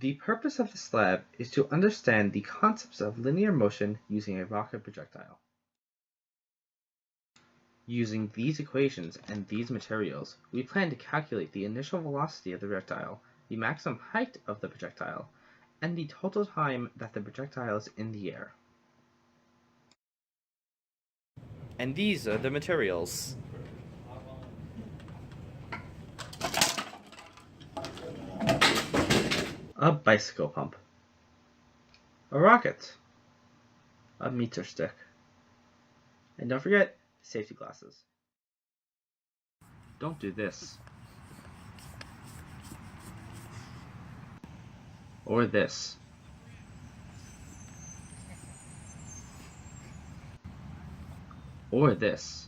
The purpose of this lab is to understand the concepts of linear motion using a rocket projectile. Using these equations and these materials, we plan to calculate the initial velocity of the projectile, the maximum height of the projectile, and the total time that the projectile is in the air. And these are the materials. A bicycle pump, a rocket, a meter stick, and don't forget safety glasses. Don't do this. Or this. Or this.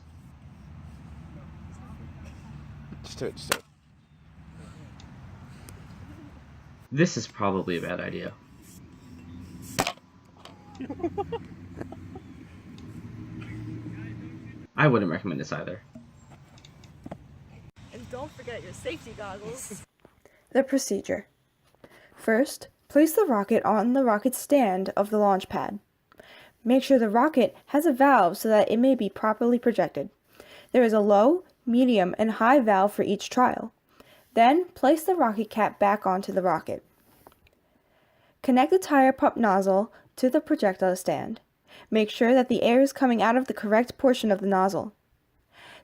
Just do it. This is probably a bad idea. I wouldn't recommend this either. And don't forget your safety goggles. The procedure. First, place the rocket on the rocket stand of the launch pad. Make sure the rocket has a valve so that it may be properly projected. There is a low, medium, and high valve for each trial. Then, place the rocket cap back onto the rocket. Connect the tire pump nozzle to the projectile stand. Make sure that the air is coming out of the correct portion of the nozzle.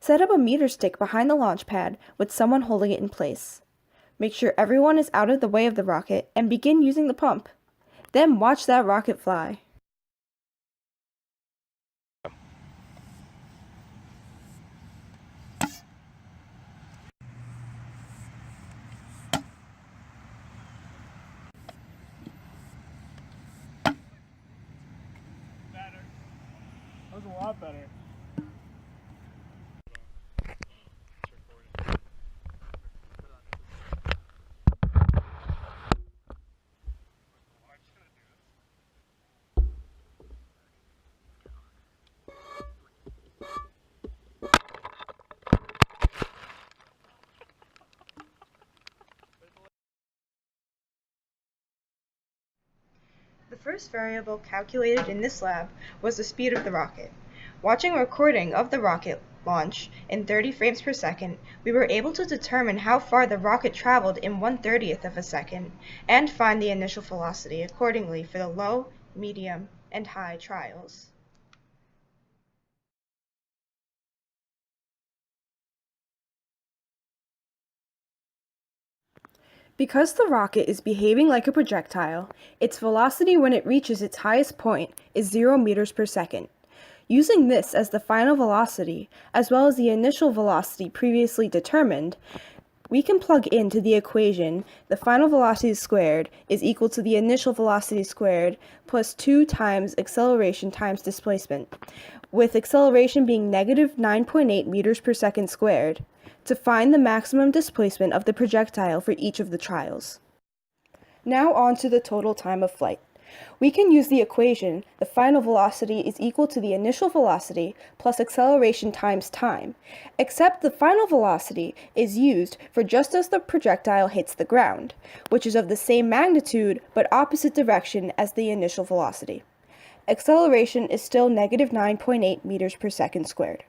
Set up a meter stick behind the launch pad with someone holding it in place. Make sure everyone is out of the way of the rocket and begin using the pump. Then watch that rocket fly. That was a lot better. The first variable calculated in this lab was the speed of the rocket. Watching a recording of the rocket launch in 30 frames per second, we were able to determine how far the rocket traveled in 1/30th of a second and find the initial velocity accordingly for the low, medium, and high trials. Because the rocket is behaving like a projectile, its velocity when it reaches its highest point is 0 meters per second. Using this as the final velocity, as well as the initial velocity previously determined, we can plug into the equation the final velocity squared is equal to the initial velocity squared plus 2 times acceleration times displacement, with acceleration being negative 9.8 meters per second squared, to find the maximum displacement of the projectile for each of the trials. Now on to the total time of flight. We can use the equation the final velocity is equal to the initial velocity plus acceleration times time, except the final velocity is used for just as the projectile hits the ground, which is of the same magnitude but opposite direction as the initial velocity. Acceleration is still negative 9.8 meters per second squared.